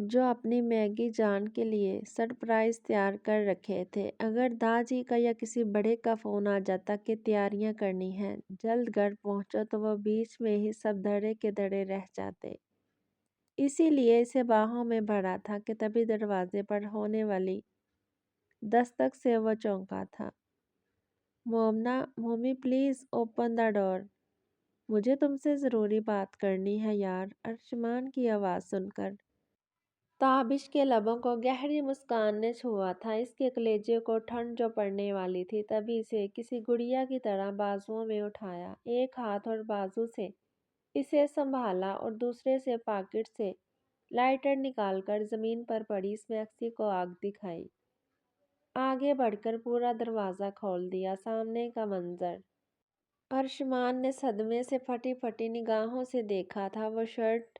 جو اپنی میگی جان کے لیے سرپرائز تیار کر رکھے تھے۔ اگر داجی کا یا کسی بڑے کا فون آ جاتا کہ تیاریاں کرنی ہیں، جلد گھر پہنچو، تو وہ بیچ میں ہی سب دھڑے کے دھڑے رہ جاتے۔ اسی لیے اسے باہوں میں بھرا تھا کہ تبھی دروازے پر ہونے والی دستک سے وہ چونکا تھا۔ مومنا، مومی پلیز اوپن دا ڈور، مجھے تم سے ضروری بات کرنی ہے یار۔ ارشمان کی آواز سن کر تابش کے لبوں کو گہری مسکان نے چھوا تھا۔ اس کے کلیجے کو ٹھنڈ جو پڑنے والی تھی، تبھی اسے کسی گڑیا کی طرح بازوؤں میں اٹھایا، ایک ہاتھ اور بازو سے اسے سنبھالا اور دوسرے سے پاکٹ سے لائٹر نکال کر زمین پر پڑی اس میکسی کو آگ دکھائی۔ آگے بڑھ کر پورا دروازہ کھول دیا۔ سامنے کا منظر ارشمان نے صدمے سے پھٹی پھٹی نگاہوں سے دیکھا تھا۔ وہ شرٹ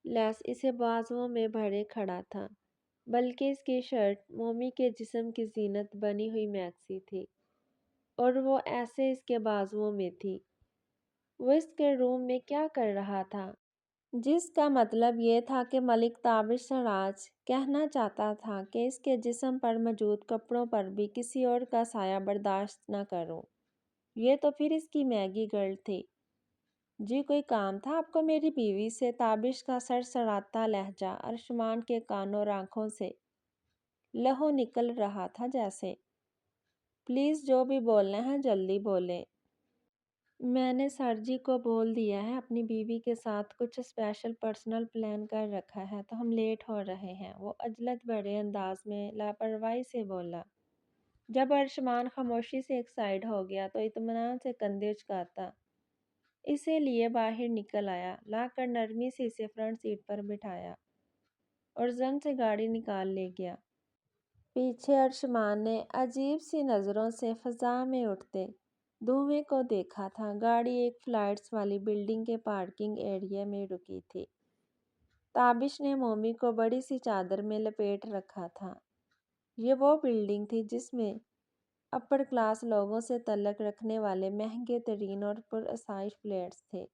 لیس اسے بازوؤں میں بھرے کھڑا تھا، بلکہ اس کی شرٹ مومی کے جسم کی زینت بنی ہوئی میکسی تھی، اور وہ ایسے اس کے بازوؤں میں تھی۔ وہ اس کے روم میں کیا کر رہا تھا؟ جس کا مطلب یہ تھا کہ ملک تابش سراج کہنا چاہتا تھا کہ اس کے جسم پر موجود کپڑوں پر بھی کسی اور کا سایہ برداشت نہ کروں۔ یہ تو پھر اس کی میگی گرل تھی۔ جی کوئی کام تھا آپ کو میری بیوی سے؟ تابش کا سرسراتا لہجہ ارشمان کے کانوں اور آنکھوں سے لہو نکل رہا تھا جیسے۔ پلیز جو بھی بولنا ہے جلدی بولیں۔ میں نے سر جی کو بول دیا ہے، اپنی بیوی کے ساتھ کچھ اسپیشل پرسنل پلان کر رکھا ہے، تو ہم لیٹ ہو رہے ہیں، وہ عجلت بھرے انداز میں لاپرواہی سے بولا۔ جب ارشمان خاموشی سے ایک سائیڈ ہو گیا تو اطمینان سے کندھے اچکاتا اسے لیے باہر نکل آیا، لا کر نرمی سے اسے فرنٹ سیٹ پر بٹھایا اور زن سے گاڑی نکال لے گیا۔ پیچھے ارشمان نے عجیب سی نظروں سے فضا میں اٹھتے دھوئیں کو دیکھا تھا۔ گاڑی ایک فلائٹس والی بلڈنگ کے پارکنگ ایریا میں رکی تھی۔ تابش نے مومی کو بڑی سی چادر میں لپیٹ رکھا تھا۔ یہ وہ بلڈنگ تھی جس میں اپر کلاس لوگوں سے تعلق رکھنے والے مہنگے ترین اور پرآسائش فلیٹس تھے،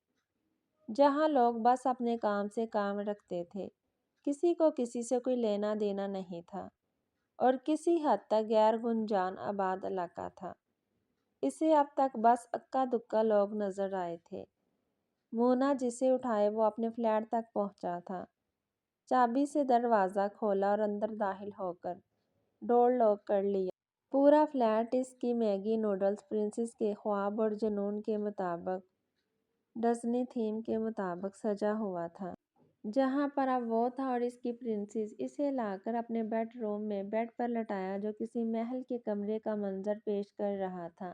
جہاں لوگ بس اپنے کام سے کام رکھتے تھے، کسی کو کسی سے کوئی لینا دینا نہیں تھا، اور کسی حد تک غیر گنجان آباد علاقہ تھا۔ اسے اب تک بس اکا دکا لوگ نظر آئے تھے۔ مونا جسے اٹھائے وہ اپنے فلیٹ تک پہنچا تھا، چابی سے دروازہ کھولا اور اندر داخل ہو کر ڈور لاک کر لیا۔ پورا فلیٹ اس کی میگی نوڈلز پرنسس کے خواب اور جنون کے مطابق ڈزنی تھیم کے مطابق سجا ہوا تھا۔ جہاں پر اب وہ تھا اور اس کی پرنسس اسے لا کر اپنے بیڈ روم میں بیڈ پر لٹایا جو کسی محل کے کمرے کا منظر پیش کر رہا تھا،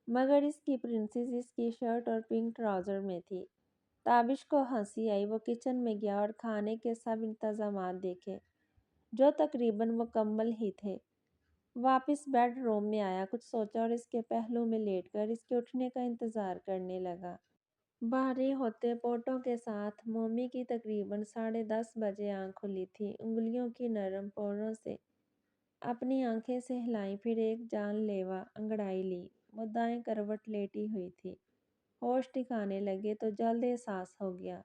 مگر اس کی پرنسس اس کی شرٹ اور پنک ٹراؤزر میں تھی۔ تابش کو ہنسی آئی۔ وہ کچن میں گیا اور کھانے کے سب انتظامات دیکھے جو تقریباً مکمل ہی تھے۔ واپس بیڈ روم میں آیا، کچھ سوچا اور اس کے پہلو میں لیٹ کر اس کے اٹھنے کا انتظار کرنے لگا۔ بھاری ہوتے پوٹوں کے ساتھ مومی کی تقریباً 10:30 بجے آنکھ کھلی تھی۔ انگلیوں کی نرم پوروں سے اپنی آنکھیں سہلائیں، پھر ایک جان لیوا انگڑائی لی۔ وہ دائیں کروٹ لیٹی ہوئی تھی۔ ہوش ٹھکانے لگے تو جلد احساس ہو گیا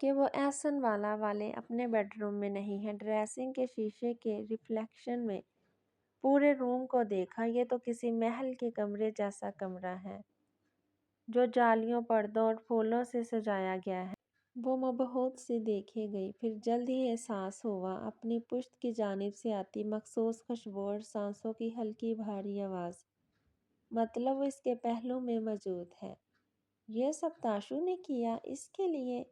کہ وہ احسن والا والے اپنے بیڈ روم میں نہیں ہیں۔ ڈریسنگ کے شیشے کے ریفلیکشن میں پورے روم کو دیکھا۔ یہ تو کسی محل کے کمرے جیسا کمرہ ہے جو جالیوں، پردوں اور پھولوں سے سجایا گیا ہے۔ وہ مبہوت سی دیکھے گئی، پھر جلد ہی احساس ہوا اپنی پشت کی جانب سے آتی مخصوص خوشبو اور سانسوں کی ہلکی بھاری آواز، مطلب وہ اس کے پہلو میں موجود ہے۔ یہ سب تاشو نے کیا اس کے لیے،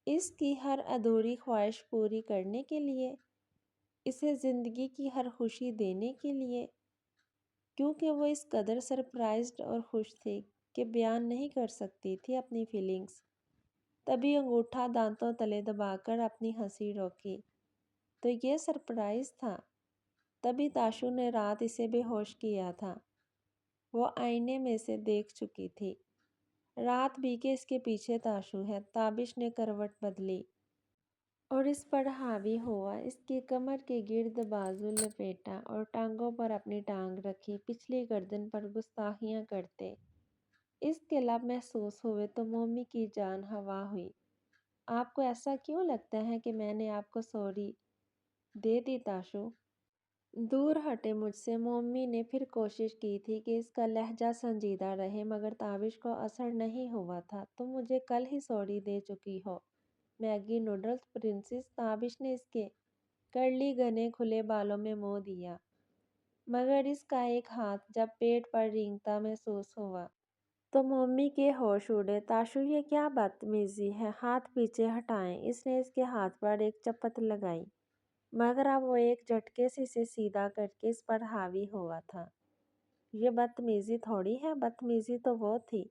اس کی ہر ادھوری خواہش پوری کرنے کے لیے، اسے زندگی کی ہر خوشی دینے کے لیے، کیونکہ وہ اس قدر سرپرائزڈ اور خوش تھی کہ بیان نہیں کر سکتی تھی اپنی فیلنگز۔ تبھی انگوٹھا دانتوں تلے دبا کر اپنی ہنسی روکی۔ تو یہ سرپرائز تھا؟ تبھی تاشو نے رات اسے بے ہوش کیا تھا۔ وہ آئینے میں سے دیکھ چکی تھی۔ رات بھی کہ اس کے پیچھے تاشو ہے۔ تابش نے کروٹ بدلی اور اس پر حاوی ہوا، اس کی کمر کے گرد بازو لپیٹا اور ٹانگوں پر اپنی ٹانگ رکھی، پچھلی گردن پر گستاخیاں کرتے اس کے لب محسوس ہوئے تو مومی کی جان ہوا ہوئی۔ آپ کو ایسا کیوں لگتا ہے کہ میں نے آپ کو سوری دے دی تاشو؟ دور ہٹے مجھ سے۔ مومی نے پھر کوشش کی تھی کہ اس کا لہجہ سنجیدہ رہے مگر تابش کو اثر نہیں ہوا تھا۔ تم مجھے کل ہی سوری دے چکی ہو۔ میگی نوڈلز پرنسس، تابش نے اس کے کرلی گھنے کھلے بالوں میں منہ دیا مگر اس کا ایک ہاتھ جب پیٹ پر رینگتا محسوس ہوا تو مومی کے ہوش اڑے۔ تاشو یہ کیا بدتمیزی ہے، ہاتھ پیچھے ہٹائیں۔ اس نے اس کے ہاتھ پر ایک چپت لگائی مگر اب وہ ایک جھٹکے سے اسے سیدھا کر کے اس پر حاوی ہوا تھا۔ یہ بدتمیزی تھوڑی ہے، بدتمیزی تو وہ تھی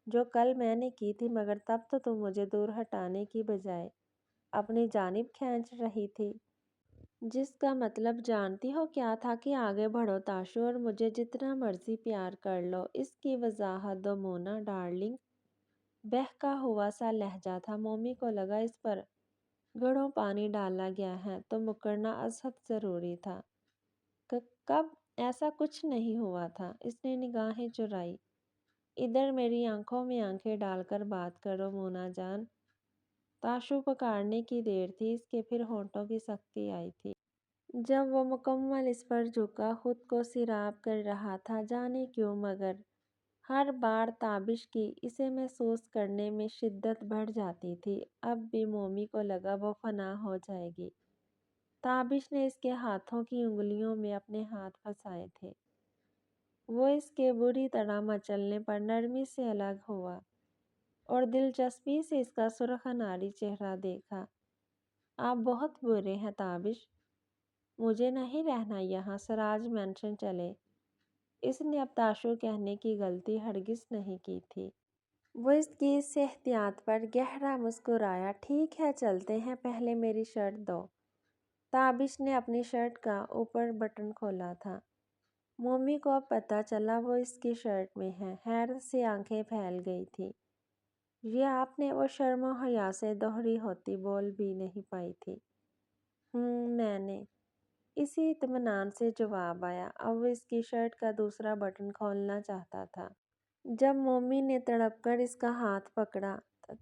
جو کل میں نے کی تھی مگر تب تو تم مجھے دور ہٹانے کی بجائے اپنی جانب کھینچ رہی تھی۔ جس کا مطلب جانتی ہو کیا تھا کہ آگے بڑھو تاشو اور مجھے جتنا مرضی پیار کر لو۔ اس کی وضاحت دو مونا ڈارلنگ۔ بہکا ہوا سا لہجہ تھا۔ مومی کو لگا اس پر گھڑوں پانی ڈالا گیا ہے تو مکرنا ازحد ضروری تھا۔ کب؟ ایسا کچھ نہیں ہوا تھا۔ اس نے نگاہیں چرائی۔ ادھر میری آنکھوں میں آنکھیں ڈال کر بات کرو مونا جان۔ تاشو پکارنے کی دیر تھی، اس کے پھر ہونٹوں کی سختی آئی تھی جب وہ مکمل اس پر جھکا خود کو سیراب کر رہا تھا۔ جانے کیوں مگر ہر بار تابش کی اسے محسوس کرنے میں شدت بڑھ جاتی تھی۔ اب بھی مومی کو لگا وہ فنا ہو جائے گی۔ تابش نے اس کے ہاتھوں کی انگلیوں میں اپنے ہاتھ پھنسائے تھے۔ وہ اس کے بری طرح مچلنے پر نرمی سے الگ ہوا اور دلچسپی سے اس کا سرخ اناری چہرہ دیکھا۔ آپ بہت برے ہیں تابش، مجھے نہیں رہنا یہاں، سراج مینشن چلے۔ اس نے اب تاشو کہنے کی غلطی ہرگز نہیں کی تھی۔ وہ اس کی اس احتیاط پر گہرا مسکرایا۔ ٹھیک ہے چلتے ہیں، پہلے میری شرٹ دو۔ تابش نے اپنی شرٹ کا اوپر بٹن کھولا تھا۔ مومی کو اب پتہ چلا وہ اس کی شرٹ میں ہے۔ حیرت سے آنکھیں پھیل گئی تھی۔ یہ آپ نے؟ وہ شرم و حیا سے دوہری ہوتی بول بھی نہیں پائی تھی۔ میں نے۔ اسی اطمینان سے جواب آیا۔ اب وہ اس کی شرٹ کا دوسرا بٹن کھولنا چاہتا تھا جب مومی نے تڑپ کر اس کا ہاتھ پکڑا۔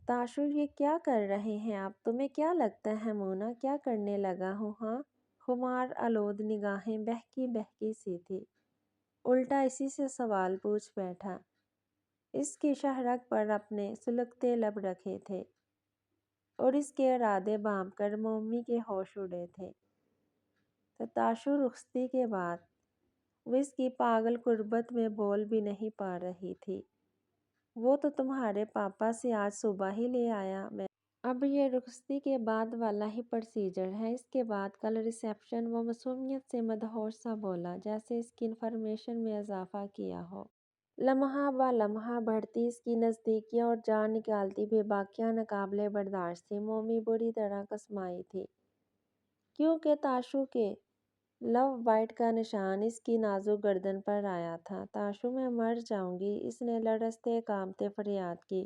تاشو یہ کیا کر رہے ہیں آپ؟ تمہیں کیا لگتا ہے مونا کیا کرنے لگا ہوں؟ ہاں؟ خمار آلود نگاہیں بہکی بہکی سی تھی۔ الٹا اسی سے سوال پوچھ بیٹھا۔ اس کی شہرک پر اپنے سلگتے لب رکھے تھے اور اس کے ارادے بانپ کر مومی کے ہوش اڑے تھے۔ تاشو رخصتی کے بعد وہ اس کی پاگل قربت میں بول بھی نہیں پا رہی تھی۔ وہ تو تمہارے پاپا سے آج صبح ہی لے آیا میں۔ اب یہ رخصتی کے بعد والا ہی پروسیجر ہے۔ اس کے بعد کل ریسیپشن۔ وہ معصومیت سے مدہوش سا بولا جیسے اس کی انفارمیشن میں اضافہ کیا ہو۔ لمحہ بہ لمحہ بڑھتی اس کی نزدیکیاں اور جان نکالتی بے باکیاں ناقابل برداشت تھی۔ مومی بری طرح کسمائی تھی کیونکہ تاشو کے لو بائٹ کا نشان اس کی نازک گردن پر آیا تھا۔ تاشو میں مر جاؤں گی، اس نے لرزتے کانپتے فریاد کی،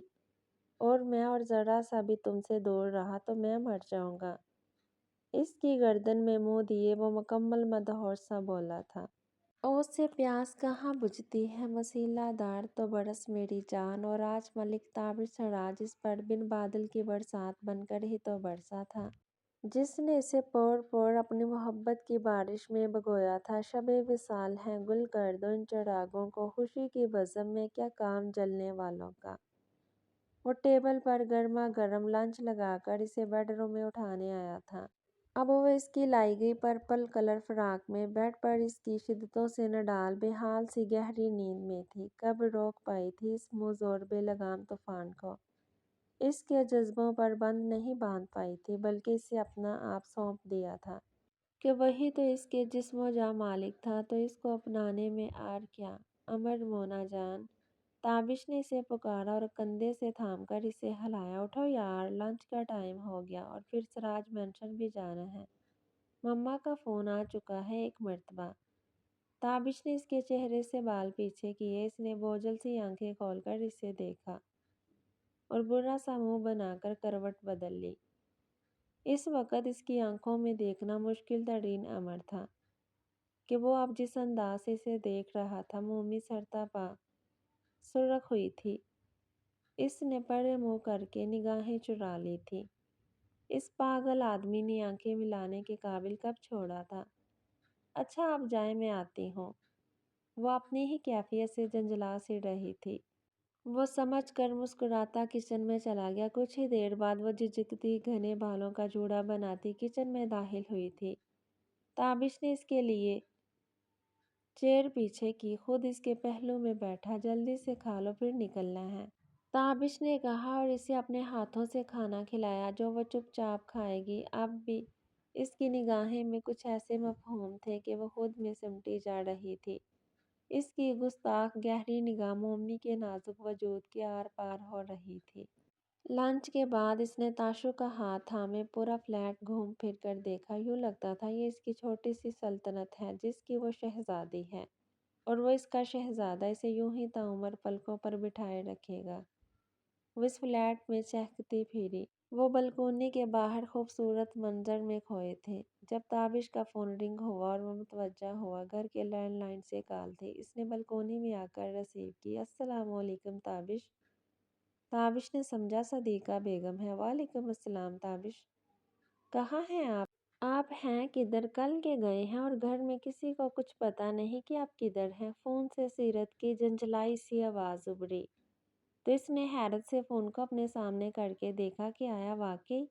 اور ذرا سا بھی تم سے دور رہا تو میں مر جاؤں گا۔ اس کی گردن میں منہ دیے وہ مکمل مدہوش سا بولا تھا۔ اوس سے پیاس کہاں بجھتی ہے، مسیلہ دار تو برس میری جان، اور آج ملک تابش سراج اس پر بن بادل کی برسات بن کر ہی تو برسا تھا جس نے اسے پور پور اپنی محبت کی بارش میں بھگویا تھا۔ شب وصال ہے، گل کر دو ان چراغوں کو، خوشی کی بزم میں کیا کام جلنے والوں کا۔ وہ ٹیبل پر گرما گرم لنچ لگا کر اسے بیڈ روم میں اٹھانے آیا تھا۔ اب وہ اس کی لائی گئی پرپل کلر فراق میں بیڈ پر اس کی شدتوں سے نڈال بے حال سی گہری نیند میں تھی۔ کب روک پائی تھی اس موزور بے لگام طوفان کو؟ اس کے جذبوں پر بند نہیں باندھ پائی تھی بلکہ اسے اپنا آپ سونپ دیا تھا کہ وہی تو اس کے جسم و جاں مالک تھا، تو اس کو اپنانے میں عار کیا؟ امر مونا جان، تابش نے اسے پکارا اور کندھے سے تھام کر اسے ہلایا۔ اٹھو یار، لنچ کا ٹائم ہو گیا اور پھر سراج مینشن بھی جانا ہے۔ مما کا فون آ چکا ہے ایک مرتبہ۔ تابش نے اس کے چہرے سے بال پیچھے کیے۔ اس نے بوجھل سی آنکھیں کھول کر اسے دیکھا اور برا سا منہ بنا کر کروٹ بدل لی۔ اس وقت اس کی آنکھوں میں دیکھنا مشکل ترین امر تھا کہ وہ اب جس انداز سے اسے دیکھ رہا تھا۔ مومی سرتا پا سرخ ہوئی تھی اس نے پرے منہ کر کے نگاہیں چرا لی تھی۔ اس پاگل آدمی نے آنکھیں ملانے کے قابل کب چھوڑا تھا؟ اچھا آپ جائیں، میں آتی ہوں۔ وہ اپنی ہی کیفیت سے جھنجھلا سی رہی تھی۔ وہ سمجھ کر مسکراتا کچن میں چلا گیا۔ کچھ ہی دیر بعد وہ جھجکتی گھنے بالوں کا جوڑا بناتی کچن میں داخل ہوئی تھی۔ تابش نے اس کے لیے چیئر پیچھے کی، خود اس کے پہلو میں بیٹھا۔ جلدی سے کھا لو، پھر نکلنا ہے، تابش نے کہا اور اسے اپنے ہاتھوں سے کھانا کھلایا جو وہ چپ چاپ کھائے گی۔ اب بھی اس کی نگاہیں میں کچھ ایسے مفہوم تھے کہ وہ خود میں سمٹی جا رہی تھی۔ اس کی گستاخ گہری نگاہ مومنی کے نازک وجود کے آر پار ہو رہی تھی۔ لنچ کے بعد اس نے تاشو کا ہاتھ تھامے پورا فلیٹ گھوم پھر کر دیکھا۔ یوں لگتا تھا یہ اس کی چھوٹی سی سلطنت ہے جس کی وہ شہزادی ہے، اور وہ اس کا شہزادہ اسے یوں ہی تعمر پلکوں پر بٹھائے رکھے گا۔ وہ اس فلیٹ میں چہکتی پھری۔ وہ بلکونی کے باہر خوبصورت منظر میں کھوئے تھے جب تابش کا فون رنگ ہوا اور وہ متوجہ ہوا۔ گھر کے لینڈ لائن سے کال تھی۔ اس نے بلکونی میں آ کر ریسیو کی۔ السلام علیکم تابش۔ تابش نے سمجھا صدیقہ بیگم ہے۔ وعلیکم السلام تابش، کہاں ہیں آپ؟ آپ ہیں کدھر؟ کل کے گئے ہیں اور گھر میں کسی کو کچھ پتہ نہیں کہ آپ کدھر ہیں۔ فون سے سیرت کی جھنجھلائی سی آواز ابھری تو اس نے حیرت سے فون کو اپنے سامنے کر کے دیکھا کہ آیا واقعی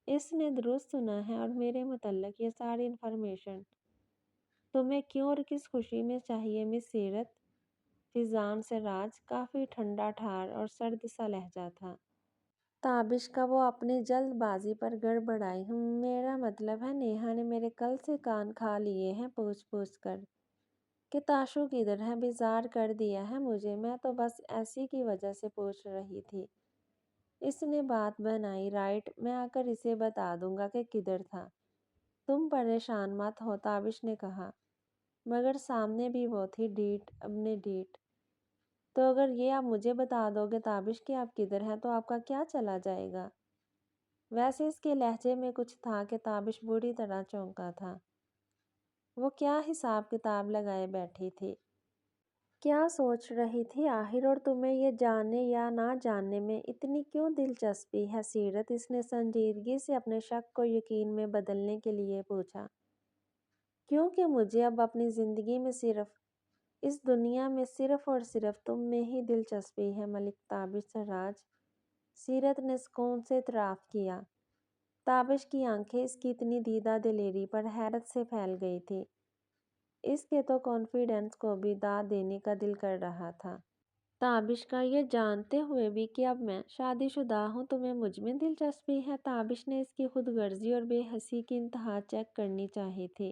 اس نے درست سنا ہے، اور میرے متعلق یہ ساری انفارمیشن تمہیں کیوں اور کس خوشی میں چاہیے مس سیرت؟ فیضان سراج کافی ٹھنڈا ٹھار اور سرد سا لہجہ تھا تابش کا۔ وہ اپنی جلد بازی پر گڑبڑائی۔ میرا مطلب ہے نیہا نے میرے کل سے کان کھا لیے ہیں پوچھ پوچھ کر کہ تاشو کدھر ہے۔ بیزار کر دیا ہے مجھے، میں تو بس ایسی کی وجہ سے پوچھ رہی تھی۔ اس نے بات بنائی۔ رائٹ، میں آ کر اسے بتا دوں گا کہ کدھر تھا، تم پریشان مت ہو، تابش نے کہا۔ مگر سامنے بھی وہ تھی ڈیٹ، اپنے ڈیٹ۔ تو اگر یہ آپ مجھے بتا دو گے تابش کہ آپ کدھر ہیں تو آپ کا کیا چلا جائے گا؟ ویسے اس کے لہجے میں کچھ تھا کہ تابش بری طرح چونکا تھا۔ وہ کیا حساب کتاب لگائے بیٹھی تھی؟ کیا سوچ رہی تھی آخر؟ اور تمہیں یہ جاننے یا نہ جاننے میں اتنی کیوں دلچسپی ہے سیرت؟ اس نے سنجیدگی سے اپنے شک کو یقین میں بدلنے کے لیے پوچھا۔ کیونکہ مجھے اب اپنی زندگی میں صرف اس دنیا میں صرف اور صرف تم میں ہی دلچسپی ہے ملک تابش سراج، سیرت نے سکون سے اعتراف کیا۔ تابش کی آنکھیں اس کی اتنی دیدہ دلیری پر حیرت سے پھیل گئی تھی۔ اس کے تو کانفیڈنس کو بھی داد دینے کا دل کر رہا تھا۔ تابش کا یہ جانتے ہوئے بھی کہ اب میں شادی شدہ ہوں تمہیں مجھ میں دلچسپی ہے؟ تابش نے اس کی خود غرضی اور بے حسی کی انتہا چیک کرنی چاہی تھی،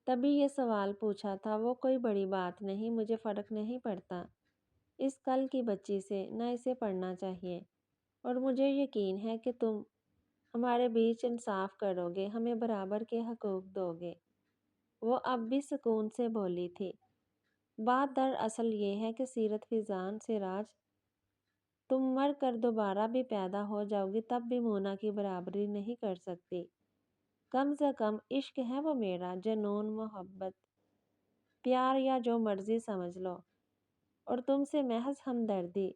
تبھی یہ سوال پوچھا تھا۔ وہ کوئی بڑی بات نہیں، مجھے فرق نہیں پڑتا اس کل کی بچی سے، نہ اسے پڑھنا چاہیے، اور مجھے یقین ہے کہ تم ہمارے بیچ انصاف کرو گے، ہمیں برابر کے حقوق دو گے۔ وہ اب بھی سکون سے بولی تھی۔ بات دراصل یہ ہے کہ سیرت فیضان سراج، تم مر کر دوبارہ بھی پیدا ہو جاؤ گی تب بھی مونا کی برابری نہیں کر سکتی۔ کم سے کم عشق ہے وہ میرا، جنون، محبت، پیار یا جو مرضی سمجھ لو، اور تم سے محض ہمدردی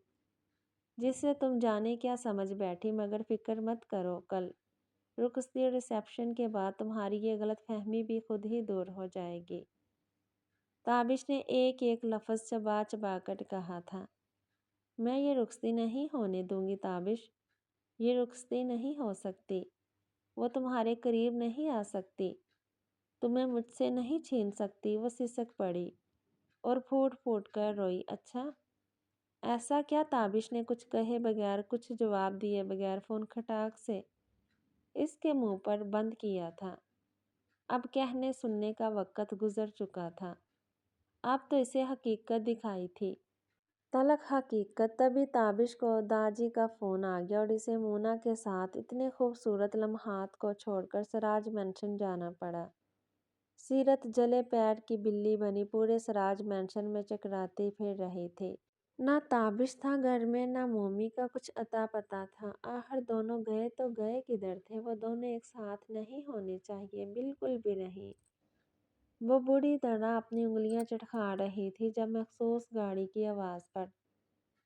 جسے تم جانے کیا سمجھ بیٹھی۔ مگر فکر مت کرو، کل رخصتی ریسیپشن کے بعد تمہاری یہ غلط فہمی بھی خود ہی دور ہو جائے گی۔ تابش نے ایک ایک لفظ چبا چبا کر کہا تھا۔ میں یہ رخصتی نہیں ہونے دوں گی تابش، یہ رخصتی نہیں ہو سکتی، وہ تمہارے قریب نہیں آ سکتی، تمہیں مجھ سے نہیں چھین سکتی۔ وہ سسک پڑی اور پھوٹ پھوٹ کر روئی۔ اچھا ایسا کیا؟ تابش نے کچھ کہے بغیر، کچھ جواب دیے بغیر فون کھٹاک سے اس کے منہ پر بند کیا تھا۔ اب کہنے سننے کا وقت گزر چکا تھا، اب تو اسے حقیقت دکھائی تھی، تلخ حقیقت۔ تبھی تابش کو داجی کا فون آ گیا اور اسے مونا کے ساتھ اتنے خوبصورت لمحات کو چھوڑ کر سراج مینشن جانا پڑا۔ سیرت جلے پیٹ کی بلی بنی پورے سراج مینشن میں چکراتی پھر رہی تھی۔ نہ تابش تھا گھر میں، نہ مومی کا کچھ اتا پتا تھا۔ آخر دونوں گئے تو گئے کدھر تھے؟ وہ دونوں ایک ساتھ نہیں ہونے چاہیے، بالکل بھی نہیں۔ وہ بری طرح اپنی انگلیاں چٹکا رہی تھی جب مخصوص گاڑی کی آواز پر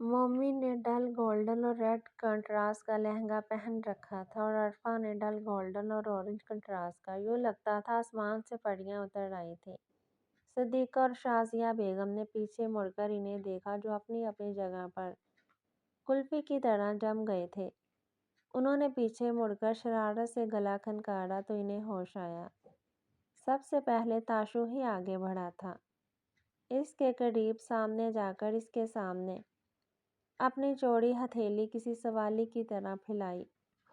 مومی نے ڈل گولڈن اور ریڈ کنٹراسٹ کا لہنگا پہن رکھا تھا اور عرفا نے ڈل گولڈن اور اورنج کنٹراسٹ کا۔ یوں لگتا تھا آسمان سے پریاں اتر آئی تھیں۔ صدیقہ اور شازیہ بیگم نے پیچھے مڑ کر انہیں دیکھا، جو اپنی اپنی جگہ پر قلفی کی طرح جم گئے تھے۔ انہوں نے پیچھے مڑ کر شرارت سے گلا کھنکاڑا تو انہیں ہوش آیا۔ سب سے پہلے تاشو ہی آگے بڑھا تھا۔ اس کے قریب سامنے جا کر اس کے سامنے اپنی چوڑی ہتھیلی کسی سوالی کی طرح پھیلائی۔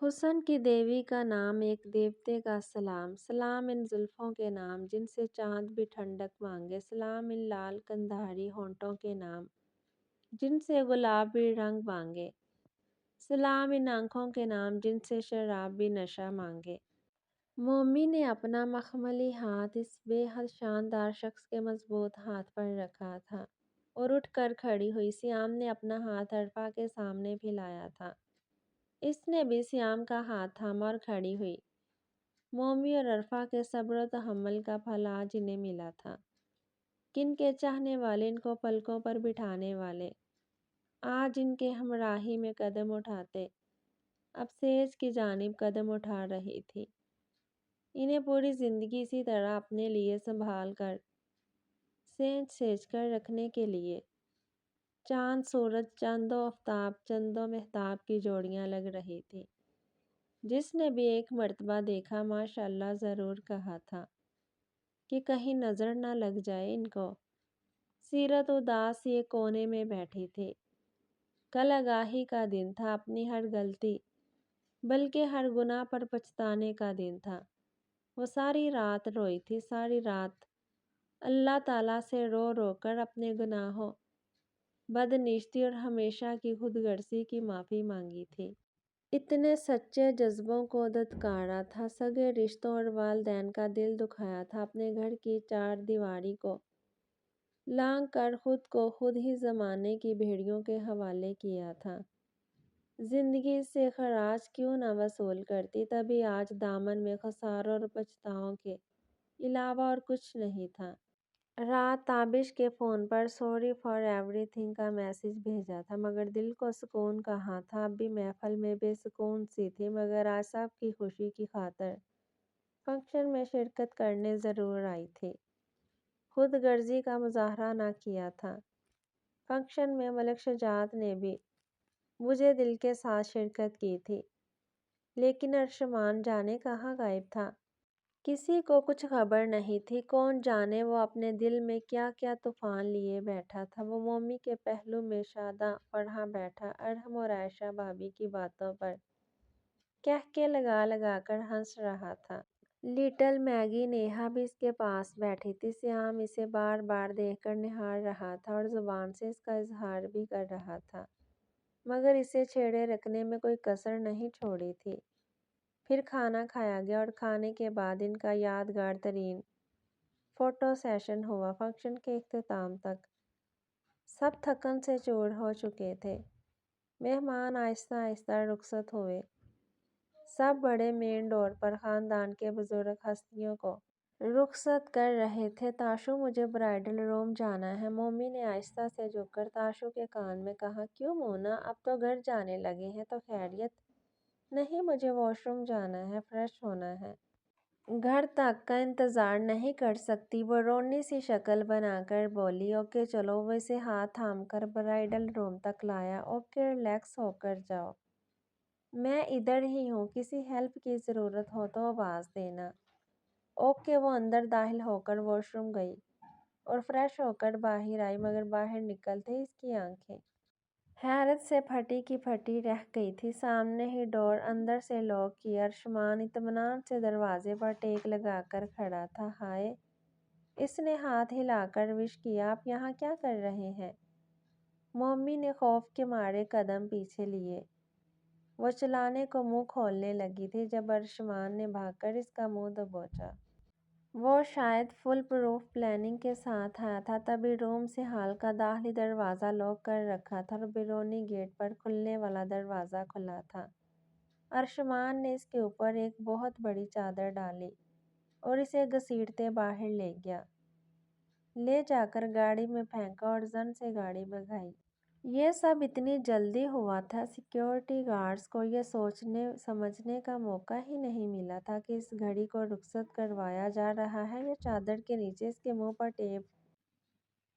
حسن کی دیوی کا نام، ایک دیوتے کا سلام، سلام ان زلفوں کے نام جن سے چاند بھی ٹھنڈک مانگے، سلام ان لال قندھاری ہونٹوں کے نام جن سے گلاب بھی رنگ مانگے، سلام ان آنکھوں کے نام جن سے شراب بھی نشہ مانگے۔ مومی نے اپنا مخملی ہاتھ اس بے حد شاندار شخص کے مضبوط ہاتھ پر رکھا تھا اور اٹھ کر کھڑی ہوئی۔ سیام نے اپنا ہاتھ عرفا کے سامنے پھیلایا تھا۔ اس نے بھی سیام کا ہاتھ تھاما اور کھڑی ہوئی۔ مومی اور عرفا کے صبر و تحمل کا پھل آج انہیں ملا تھا۔ کن کے چاہنے والے، ان کو پلکوں پر بٹھانے والے آج ان کے ہمراہی میں قدم اٹھاتے۔ اب سیج کی جانب قدم اٹھا رہی تھی۔ انہیں پوری زندگی اسی طرح اپنے لیے سنبھال کر سینچ سینچ کر رکھنے کے لیے۔ چاند سورج، چند و آفتاب، چند و مہتاب کی جوڑیاں لگ رہی تھیں۔ جس نے بھی ایک مرتبہ دیکھا ماشاءاللہ ضرور کہا تھا کہ کہیں نظر نہ لگ جائے ان کو۔ سیرت اداس یہ کونے میں بیٹھی تھی۔ کل آگاہی کا دن تھا، اپنی ہر غلطی بلکہ ہر گناہ پر پچھتانے کا دن تھا۔ وہ ساری رات روئی تھی، ساری رات اللہ تعالیٰ سے رو رو کر اپنے گناہوں، بدنیشتی اور ہمیشہ کی خود غرضی کی معافی مانگی تھی۔ اتنے سچے جذبوں کو دھتکارا تھا، سگے رشتوں اور والدین کا دل دکھایا تھا، اپنے گھر کی چار دیواری کو لانگ کر خود کو خود ہی زمانے کی بھیڑیوں کے حوالے کیا تھا۔ زندگی سے خراج کیوں نہ وصول کرتی، تبھی آج دامن میں خساروں اور پچھتاؤں کے علاوہ اور کچھ نہیں تھا۔ رات تابش کے phone per sorry for every thing کا میسج بھیجا تھا، مگر دل کو سکون کہاں تھا۔ اب بھی محفل میں بے سکون سی تھی، مگر آج سب کی خوشی کی خاطر فنکشن میں شرکت کرنے ضرور آئی تھی۔ خود غرضی کا مظاہرہ نہ کیا تھا۔ فنکشن میں ملک شجاعت نے بھی مجھے دل کے ساتھ شرکت کی تھی، لیکن ارشمان جانے کہاں غائب تھا۔ کسی کو کچھ خبر نہیں تھی، کون جانے وہ اپنے دل میں کیا کیا طوفان لیے بیٹھا تھا۔ وہ مومی کے پہلو میں شاداں پڑھا بیٹھا ارحم اور عائشہ بھابی کی باتوں پر قہقہے لگا لگا کر ہنس رہا تھا۔ لٹل میگی نیہا بھی اس کے پاس بیٹھی تھی۔ سیام اسے بار بار دیکھ کر نہار رہا تھا اور زبان سے اس کا اظہار بھی کر رہا تھا، مگر اسے چھیڑے رکھنے میں کوئی کسر نہیں چھوڑی تھی۔ پھر کھانا کھایا گیا اور کھانے کے بعد ان کا یادگار ترین فوٹو سیشن ہوا۔ فنکشن کے اختتام تک سب تھکن سے چور ہو چکے تھے۔ مہمان آہستہ آہستہ رخصت ہوئے۔ سب بڑے مین ڈور پر خاندان کے بزرگ ہستیوں کو رخصت کر رہے تھے۔ تاشو، مجھے برائڈل روم جانا ہے، مومی نے آہستہ سے جھک کر تاشو کے کان میں کہا۔ کیوں مونا، اب تو گھر جانے لگے ہیں تو خیریت نہیں؟ مجھے واش روم جانا ہے، فریش ہونا ہے۔ گھر تک کا انتظار نہیں کر سکتی، وہ رونی سی شکل بنا کر بولی۔ اوکے چلو۔ وہ اسے ہاتھ تھام کر برائڈل روم تک لایا۔ اوکے، ریلیکس ہو کر جاؤ، میں ادھر ہی ہوں، کسی ہیلپ کی ضرورت ہو تو آواز دینا۔ اوکے۔ وہ اندر داخل ہو کر واش روم گئی اور فریش ہو کر باہر آئی، مگر باہر نکلتے ہی اس کی آنکھیں حیرت سے پھٹی کی پھٹی رہ گئی تھی۔ سامنے ہی ڈور اندر سے لاک کیا ارشمان اطمینان سے دروازے پر ٹیک لگا کر کھڑا تھا۔ ہائے، اس نے ہاتھ ہلا کر وش کیا۔ آپ یہاں کیا کر رہے ہیں؟ مومی نے خوف کے مارے قدم پیچھے لیے۔ وہ چلانے کو منہ کھولنے لگی تھی جب ارشمان نے بھاگ کر اس کا منہ دبوچا۔ وہ شاید فل پروف پلاننگ کے ساتھ آیا تھا، تبھی روم سے ہال کا داخلی دروازہ لاک کر رکھا تھا اور بیرونی گیٹ پر کھلنے والا دروازہ کھلا تھا۔ ارشمان نے اس کے اوپر ایک بہت بڑی چادر ڈالی اور اسے گھسیٹتے باہر لے گیا، لے جا کر گاڑی میں پھینکا اور زن سے گاڑی بھگائی۔ یہ سب اتنی جلدی ہوا تھا، سیکیورٹی گارڈز کو یہ سوچنے سمجھنے کا موقع ہی نہیں ملا تھا کہ اس گھڑی کو رخصت کروایا جا رہا ہے یا چادر کے نیچے اس کے منہ پر ٹیپ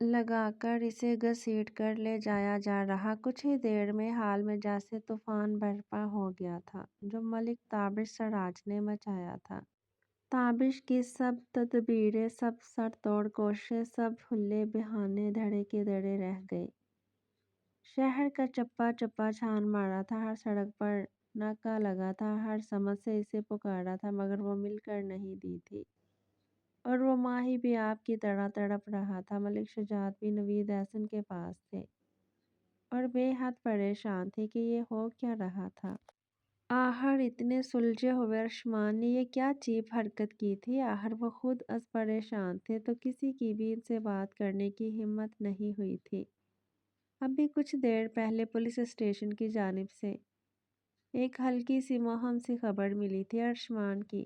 لگا کر اسے گھسیٹ کر لے جایا جا رہا۔ کچھ ہی دیر میں حال میں جیسے طوفان برپا ہو گیا تھا جو ملک تابش سراج نے مچایا تھا۔ تابش کی سب تدبیریں، سب سر توڑ کوششیں، سب حلے بہانے دھڑے کے دھڑے رہ گئے۔ شہر کا چپا چپا چھان مارا تھا، ہر سڑک پر ناکا لگا تھا، ہر سمت سے اسے پکارا تھا، مگر وہ مل کر نہیں دی تھی۔ اور وہ ماہی بھی آپ کی طرح تڑپ رہا تھا۔ ملک شجاعت بھی نوید احسن کے پاس تھے اور بے حد پریشان تھے کہ یہ ہو کیا رہا تھا۔ آخر اتنے سلجھے ہوئے ارشمان نے یہ کیا چیپ حرکت کی تھی؟ آخر وہ خود از پریشان تھے تو کسی کی بھی ان سے بات کرنے کی ہمت نہیں ہوئی تھی۔ ابھی کچھ دیر پہلے پولیس اسٹیشن کی جانب سے ایک ہلکی سی مہم سی خبر ملی تھی ارشمان کی،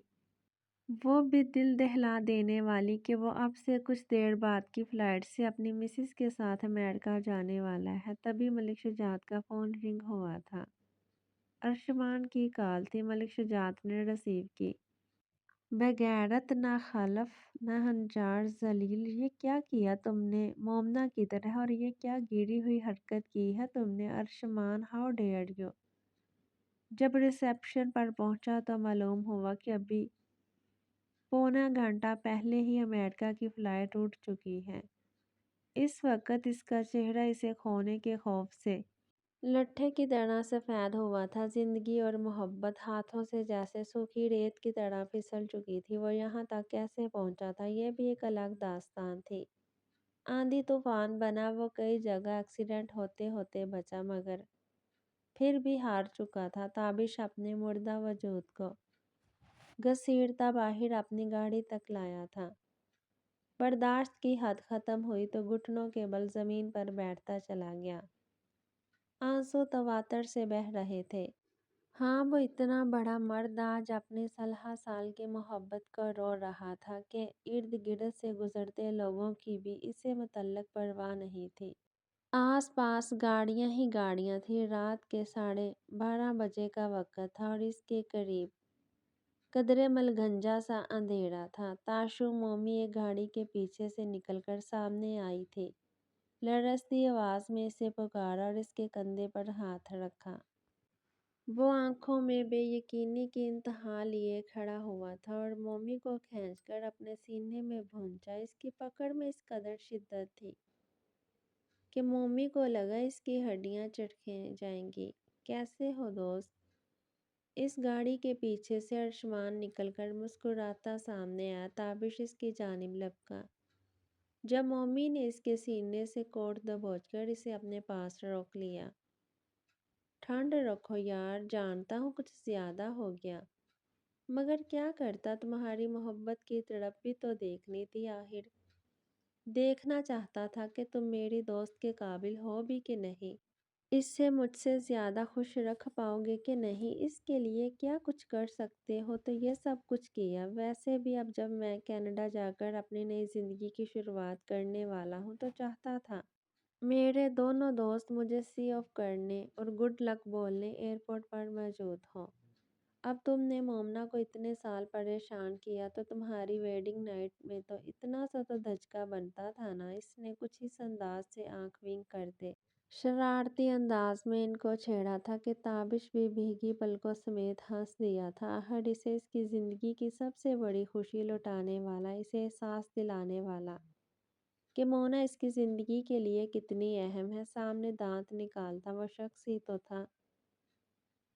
وہ بھی دل دہلا دینے والی، کہ وہ اب سے کچھ دیر بعد کی فلائٹ سے اپنی مسز کے ساتھ امریکہ جانے والا ہے۔ تبھی ملک شجاعت کا فون رنگ ہوا تھا۔ ارشمان کی کال تھی۔ ملک شجاعت نے ریسیو کی۔ بغیرت، ناخلف، ناہنجار، ذلیل، یہ کیا کیا تم نے مومنا کی طرح، اور یہ کیا گری ہوئی حرکت کی ہے تم نے ارشمان، ہاؤ ڈیئر یو۔ جب ریسیپشن پر پہنچا تو معلوم ہوا کہ ابھی پونا گھنٹہ پہلے ہی امریکہ کی فلائٹ اٹھ چکی ہے۔ اس وقت اس کا چہرہ اسے کھونے کے خوف سے لٹھے کی طرح سفید ہوا تھا۔ زندگی اور محبت ہاتھوں سے جیسے سوکھی ریت کی طرح پھسل چکی تھی۔ وہ یہاں تک کیسے پہنچا تھا، یہ بھی ایک الگ داستان تھی۔ آندھی طوفان بنا، وہ کئی جگہ ایکسیڈنٹ ہوتے ہوتے بچا، مگر پھر بھی ہار چکا تھا۔ تابش اپنے مردہ وجود کو گھسیٹتا باہر اپنی گاڑی تک لایا تھا۔ برداشت کی حد ختم ہوئی تو گھٹنوں کے بل زمین پر بیٹھتا چلا گیا۔ آنسو تواتر سے بہہ رہے تھے۔ ہاں، وہ اتنا بڑا مرد آج اپنی 16 سال کی محبت کو رو رہا تھا کہ ارد گرد سے گزرتے لوگوں کی بھی اسے متعلق پرواہ نہیں تھی۔ آس پاس گاڑیاں ہی گاڑیاں تھیں۔ رات کے 12:30 بجے کا وقت تھا اور اس کے قریب قدرے ملگھنجا سا اندھیرا تھا۔ تاشو مومی ایک گاڑی کے پیچھے سے نکل کر سامنے آئی تھی، لرزتی آواز میں اسے پکارا اور اس کے کندھے پر ہاتھ رکھا۔ وہ آنکھوں میں بے یقینی کی انتہا لیے کھڑا ہوا تھا اور مومی کو کھینچ کر اپنے سینے میں بھونچا۔ اس کی پکڑ میں اس قدر شدت تھی کہ مومی کو لگا اس کی ہڈیاں چٹ جائیں گی۔ کیسے ہو دوست؟ اس گاڑی کے پیچھے سے ارشمان نکل کر مسکراتا سامنے آیا۔ تابش اس کی جانب لپکا جب مومی نے اس کے سینے سے کوٹ دبوچ کر اسے اپنے پاس روک لیا۔ ٹھنڈ رکھو یار، جانتا ہوں کچھ زیادہ ہو گیا، مگر کیا کرتا، تمہاری محبت کی تڑپ بھی تو دیکھنی تھی۔ آخر دیکھنا چاہتا تھا کہ تم میری دوست کے قابل ہو بھی کہ نہیں، اس سے مجھ سے زیادہ خوش رکھ پاؤ گے کہ نہیں، اس کے لیے کیا کچھ کر سکتے ہو تو یہ سب کچھ کیا۔ ویسے بھی اب جب میں کینیڈا جا کر اپنی نئی زندگی کی شروعات کرنے والا ہوں تو چاہتا تھا میرے دونوں دوست مجھے سی آف کرنے اور گڈ لک بولنے ایئرپورٹ پر موجود ہوں۔ اب تم نے مومنا کو اتنے سال پریشان کیا تو تمہاری ویڈنگ نائٹ میں تو اتنا سا تو دھچکا بنتا تھا نا۔ اس نے کچھ اس انداز سے آنکھ ونک کرتے شرارتی انداز میں ان کو چھیڑا تھا کہ تابش بھی بھیگی پلکوں سمیت ہنس دیا تھا۔ آخر اسے اس کی زندگی کی سب سے بڑی خوشی لٹانے والا، اسے احساس دلانے والا کہ مونا اس کی زندگی کے لیے کتنی اہم ہے، سامنے دانت نکالتا وہ شخص ہی تو تھا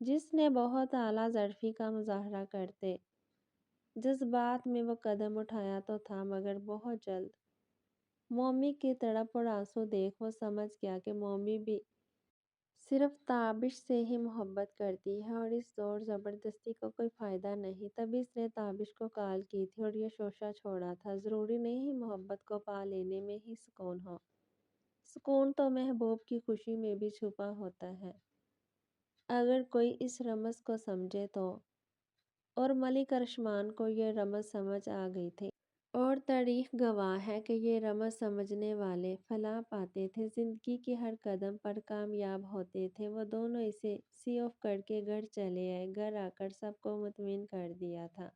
جس نے بہت اعلیٰ ظرفی کا مظاہرہ کرتے جذبات میں وہ قدم اٹھایا تو تھا، مگر بہت جلد مومی کی تڑپ اور آنسو دیکھ وہ سمجھ گیا کہ مومی بھی صرف تابش سے ہی محبت کرتی ہے اور اس زور زبردستی کا کوئی فائدہ نہیں۔ تبھی اس نے تابش کو کال کی تھی اور یہ شوشہ چھوڑا تھا، ضروری نہیں محبت کو پا لینے میں ہی سکون ہو، سکون تو محبوب کی خوشی میں بھی چھپا ہوتا ہے، اگر کوئی اس رمز کو سمجھے تو۔ اور ملک ارشمان کو یہ رمز سمجھ آ گئی تھی اور تاریخ گواہ ہے کہ یہ رمز سمجھنے والے فلاح پاتے تھے، زندگی کے ہر قدم پر کامیاب ہوتے تھے۔ وہ دونوں اسے سی آف کر کے گھر چلے آئے۔ گھر آ کر سب کو مطمئن کر دیا تھا،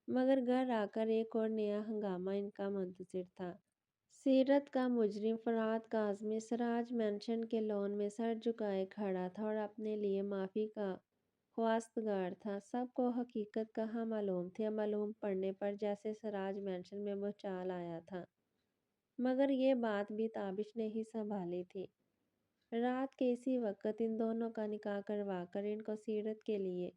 مگر گھر آ کر ایک اور نیا ہنگامہ ان کا منتظر تھا۔ سیرت کا مجرم فرحات کاظمی سراج مینشن کے لان میں سر جھکائے کھڑا تھا اور اپنے لیے معافی کا خواستگار تھا۔ سب کو حقیقت کہاں معلوم تھی؟ اب معلوم پڑنے پر جیسے سراج مینشن میں بھونچال آیا تھا، مگر یہ بات بھی تابش نہیں سنبھالی تھی۔ رات کے اسی وقت ان دونوں کا نکاح کروا کر ان کو سیرت کے لیے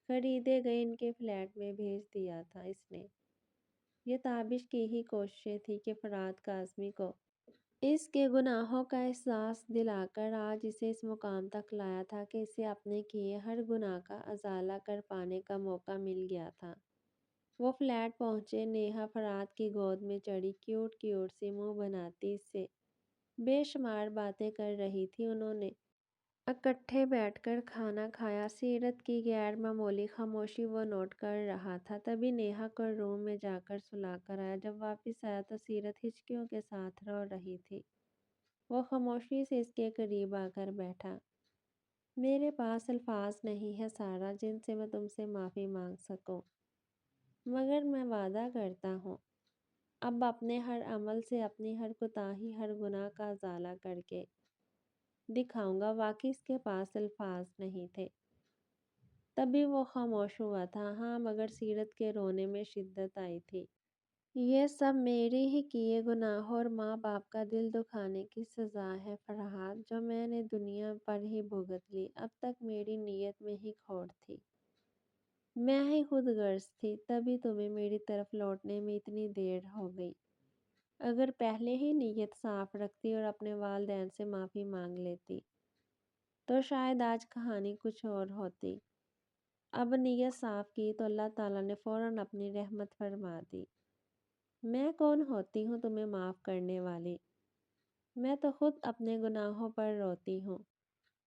خریدے گئے ان کے فلیٹ میں بھیج دیا تھا۔ اس نے یہ تابش کی ہی کوششیں تھی کہ فرحات کاظمی کو اس کے گناہوں کا احساس دلا کر آج اسے اس مقام تک لایا تھا کہ اسے اپنے کیے ہر گناہ کا ازالہ کر پانے کا موقع مل گیا تھا۔ وہ فلیٹ پہنچے، نیہا فرحات کی گود میں چڑھی، کیوٹ کیوٹ سی منہ بناتی اس سے بے شمار باتیں کر رہی تھی۔ انہوں نے اکٹھے بیٹھ کر کھانا کھایا۔ سیرت کی غیر معمولی خاموشی وہ نوٹ کر رہا تھا۔ تبھی نیہا کو روم میں جا کر سلا کر آیا۔ جب واپس آیا تو سیرت ہچکیوں کے ساتھ رو رہی تھی۔ وہ خاموشی سے اس کے قریب آ کر بیٹھا۔ میرے پاس الفاظ نہیں ہے سارا جن سے میں تم سے معافی مانگ سکوں، مگر میں وعدہ کرتا ہوں اب اپنے ہر عمل سے اپنی ہر کوتاہی، ہر گناہ کا ازالہ کر کے دکھاؤں گا۔ واقعی اس کے پاس الفاظ نہیں تھے۔ تبھی وہ خاموش ہوا تھا۔ ہاں، مگر سیرت کے رونے میں شدت آئی تھی۔ یہ سب میرے ہی کیے گناہوں اور ماں باپ کا دل دکھانے کی سزا ہے فرحات، جو میں نے دنیا پر ہی بھگت لی۔ اب تک میری نیت میں ہی کھوٹ تھی، میں ہی خود غرض تھی، تبھی تمہیں میری طرف لوٹنے میں اتنی دیر ہو گئی۔ اگر پہلے ہی نیت صاف رکھتی اور اپنے والدین سے معافی مانگ لیتی تو شاید آج کہانی کچھ اور ہوتی۔ اب نیت صاف کی تو اللہ تعالیٰ نے فوراً اپنی رحمت فرما دی۔ میں کون ہوتی ہوں تمہیں معاف کرنے والی؟ میں تو خود اپنے گناہوں پر روتی ہوں،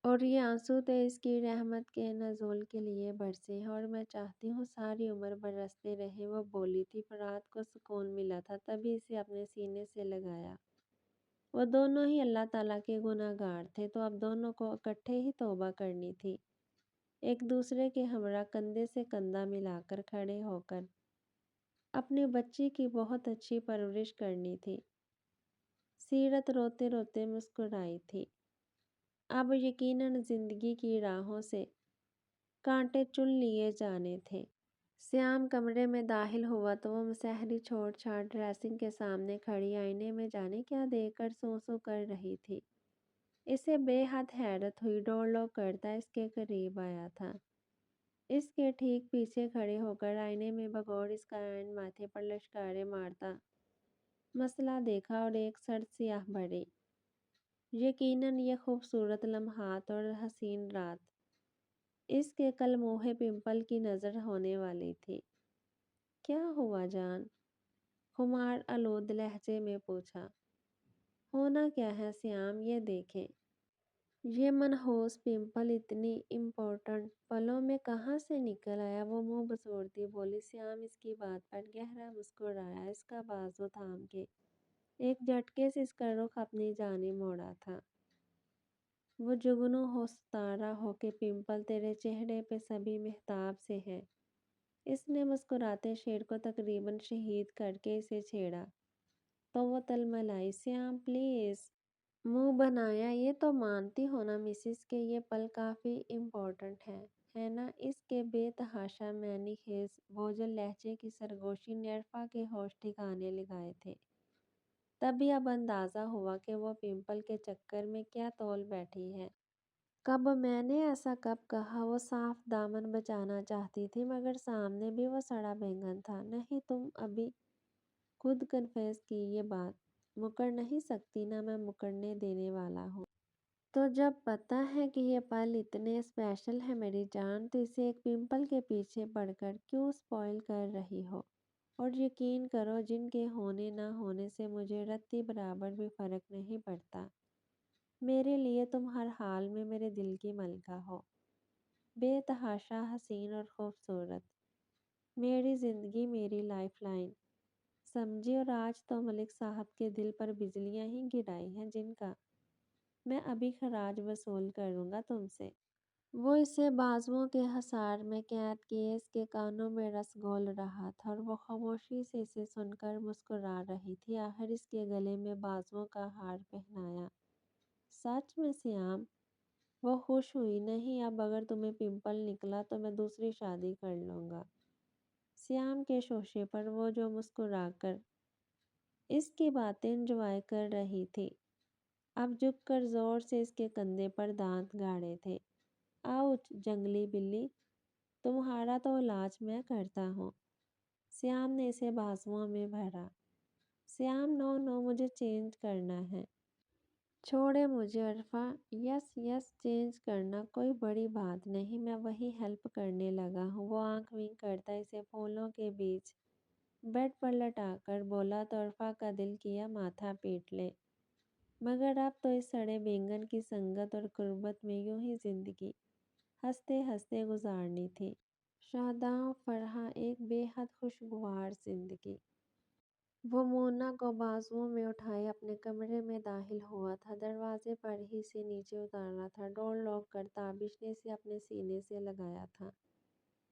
اور یہ آنسو تو اس کی رحمت کے نزول کے لیے برسے ہیں، اور میں چاہتی ہوں ساری عمر برستے رہیں۔ وہ بولی تھی۔ فرحات کو سکون ملا تھا، تبھی اسے اپنے سینے سے لگایا۔ وہ دونوں ہی اللہ تعالیٰ کے گناہ گار تھے، تو اب دونوں کو اکٹھے ہی توبہ کرنی تھی، ایک دوسرے کے ہمراہ کندھے سے کندھا ملا کر کھڑے ہو کر اپنی بچی کی بہت اچھی پرورش کرنی تھی۔ سیرت روتے روتے مسکرائی تھی۔ اب یقیناً زندگی کی راہوں سے کانٹے چن لیے جانے تھے۔ سیام کمرے میں داخل ہوا تو وہ مسحری چھوڑ چھاڑ ڈریسنگ کے سامنے کھڑی آئینے میں جانے کیا دیکھ کر سوں سوں کر رہی تھی۔ اسے بے حد حیرت ہوئی۔ ڈورلو کرتا اس کے قریب آیا تھا۔ اس کے ٹھیک پیچھے کھڑے ہو کر آئینے میں بغور اس کا عین ماتھے پر لشکارے مارتا مسئلہ دیکھا اور ایک سرد سیاہ بھری یقیناً یہ خوبصورت لمحات اور حسین رات اس کے کلموہے پمپل کی نظر ہونے والی تھی۔ کیا ہوا جان؟ خمار آلود لہجے میں پوچھا۔ ہونا کیا ہے سیام، یہ دیکھیں۔ یہ منحوس پمپل اتنی امپورٹنٹ پلوں میں کہاں سے نکل آیا؟ وہ منہ بسوڑتی بولی۔ سیام اس کی بات پر گہرا مسکرایا، اس کا بازو تھام کے ایک جھٹکے سے اس کا رخ اپنی جانب موڑا تھا۔ وہ جگنو ہو ستارہ ہو کہ پمپل تیرے چہرے پہ سبھی مہتاب سے ہے۔ اس نے مسکراتے شیر کو تقریباً شہید کر کے اسے چھیڑا تو وہ تلملائی۔ سیام پلیز۔ منہ بنایا۔ یہ تو مانتی ہو نا مسز کہ یہ پل کافی امپورٹنٹ ہے نا؟ اس کے بے تحاشا معنی خیز بوجھل لہجے کی سرگوشی نے عرفہ کے ہوش ٹھکانے لگائے تھے۔ تبھی اب اندازہ ہوا کہ وہ پمپل کے چکر میں کیا تول بیٹھی ہے۔ کب میں نے ایسا کب کہا؟ وہ صاف دامن بچانا چاہتی تھی، مگر سامنے بھی وہ سڑا بینگن تھا۔ نہیں، تم ابھی خود کنفیس کی یہ بات مکر نہیں سکتی نا؟ میں مکرنے دینے والا ہوں۔ تو جب پتہ ہے کہ یہ پل اتنے اسپیشل ہے میری جان، تو اسے ایک پمپل کے پیچھے پڑ کر کیوں سپوائل کر رہی ہو؟ اور یقین کرو جن کے ہونے نہ ہونے سے مجھے رتی برابر بھی فرق نہیں پڑتا۔ میرے لیے تم ہر حال میں میرے دل کی ملکہ ہو، بے تحاشا حسین اور خوبصورت، میری زندگی، میری لائف لائن۔ سمجھی، اور آج تو ملک صاحب کے دل پر بجلیاں ہی گرائی ہیں جن کا میں ابھی خراج وصول کروں گا تم سے۔ وہ اسے بازوؤں کے حصار میں قید کیے اس کے کانوں میں رس گھول رہا تھا، اور وہ خاموشی سے اسے سن کر مسکرا رہی تھی۔ آخر اس کے گلے میں بازوؤں کا ہار پہنایا۔ سچ میں سیام؟ وہ خوش ہوئی۔ نہیں، اب اگر تمہیں پمپل نکلا تو میں دوسری شادی کر لوں گا۔ سیام کے شوشے پر وہ جو مسکرا کر اس کی باتیں انجوائے کر رہی تھی، اب جھک کر زور سے اس کے کندھے پر دانت گاڑے تھے۔ آؤچ! جنگلی بلی، تمہارا تو علاج میں کرتا ہوں۔ سیام نے اسے بازوؤں میں بھرا۔ سیام، نو نو، مجھے چینج کرنا ہے۔ چھوڑے مجھے عرفا۔ یس یس، چینج کرنا کوئی بڑی بات نہیں، میں وہی ہیلپ کرنے لگا ہوں۔ وہ آنکھ ونک کرتا اسے پھولوں کے بیچ بیڈ پر لٹا کر بولا تو عرفا کا دل کیا ماتھا پیٹ لے، مگر اب تو اس سڑے بینگن کی سنگت اور قربت میں یوں ہی زندگی ہنستے ہنستے گزارنی تھی۔ شاداں و فرحاں، ایک بے حد خوشگوار زندگی۔ وہ مونا کو بازوؤں میں اٹھائے اپنے کمرے میں داخل ہوا تھا۔ دروازے پر ہی سے نیچے اتارا تھا۔ ڈور لاک کر تابش نے اسے اپنے سینے سے لگایا تھا۔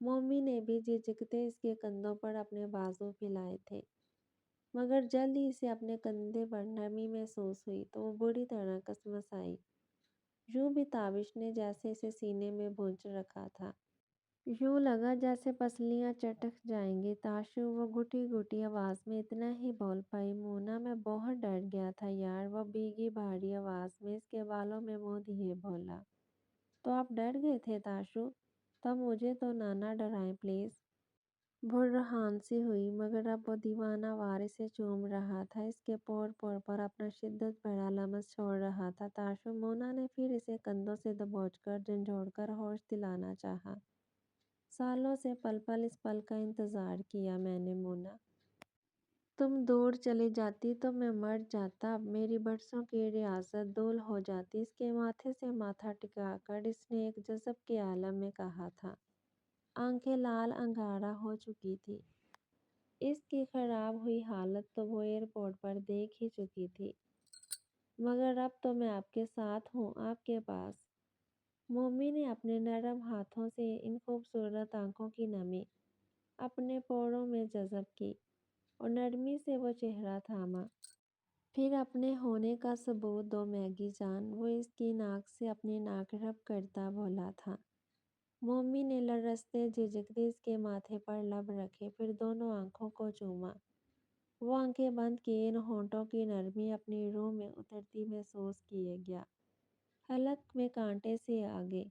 مومی نے بھی جھجکتے اس کے کندھوں پر اپنے بازو پھیلائے تھے، مگر جلد ہی اسے اپنے کندھے پر نرمی محسوس ہوئی تو وہ بری طرح کسمسائی۔ یوں بھی تابش نے جیسے اسے سینے میں بھونچ رکھا تھا۔ یوں لگا جیسے پسلیاں چٹک جائیں گی۔ تاشو، وہ گھٹی گھٹی آواز میں اتنا ہی بول پائی۔ مونا، میں بہت ڈر گیا تھا یار، وہ بھیگی بھاری آواز میں اس کے بالوں میں منہ دیے بولا۔ تو آپ ڈر گئے تھے تاشو؟ تو مجھے تو نہ ڈرائیں پلیز۔ بھرہان سی ہوئی، مگر اب وہ دیوانہ وار اسے چوم رہا تھا، اس کے پور پور پر اپنا شدت بھرا لمس چھوڑ رہا تھا۔ تاشو، مونا نے پھر اسے کندھوں سے دبوچ کر جھنجھوڑ کر ہوش دلانا چاہا۔ سالوں سے پل پل اس پل کا انتظار کیا میں نے مونا۔ تم دور چلی جاتی تو میں مر جاتا، اب میری برسوں کی ریاضت دول ہو جاتی۔ اس کے ماتھے سے ماتھا ٹکا کر اس نے ایک جذب کے عالم میں کہا تھا۔ آنکھیں لال انگارہ ہو چکی تھی۔ اس کی خراب ہوئی حالت تو وہ ایئرپورٹ پر دیکھ ہی چکی تھی، مگر اب تو میں آپ کے ساتھ ہوں، آپ کے پاس۔ مومی نے اپنے نرم ہاتھوں سے ان خوبصورت آنکھوں کی نمی اپنے پوروں میں جذب کی اور نرمی سے وہ چہرہ تھاما۔ پھر اپنے ہونے کا ثبوت دو میگی جان، وہ اس کی ناک سے اپنی ناک رب کرتا بولا تھا۔ مومی نے لرزتے جھجکتے اس کے ماتھے پر لب رکھے، پھر دونوں آنکھوں کو چوما۔ وہ آنکھیں بند کیے ان ہونٹوں کی نرمی اپنی روح میں اترتی محسوس کیے گیا۔ حلق میں کانٹے سے آگے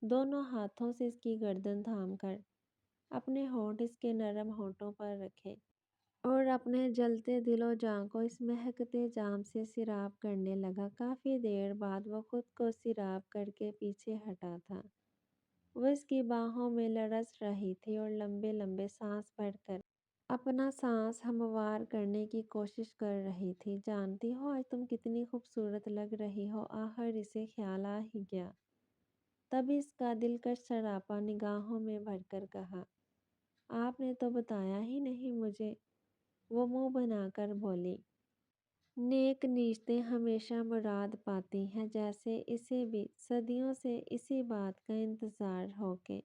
دونوں ہاتھوں سے اس کی گردن تھام کر اپنے ہونٹ اس کے نرم ہونٹوں پر رکھے اور اپنے جلتے دل و جاں کو اس مہکتے جام سے سیراب کرنے لگا۔ کافی دیر بعد وہ خود کو سیراب کر کے پیچھے ہٹا تھا۔ وہ اس کی باہوں میں لرز رہی تھی اور لمبے لمبے سانس بھر کر اپنا سانس ہموار کرنے کی کوشش کر رہی تھی۔ جانتی ہو آج تم کتنی خوبصورت لگ رہی ہو، آخر اسے خیال آ ہی گیا۔ تب اس کا دلکش سراپا نگاہوں میں بھر کر کہا، آپ نے تو بتایا ہی نہیں مجھے۔ وہ منہ بنا کر بولی، نیک نیستیں ہمیشہ مراد پاتی ہیں، جیسے اسے بھی صدیوں سے اسی بات کا انتظار ہو کہ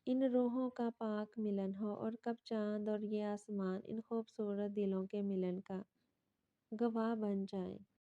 ان روحوں کا پاک ملن ہو، اور کب چاند اور یہ آسمان ان خوبصورت دلوں کے ملن کا گواہ بن جائیں۔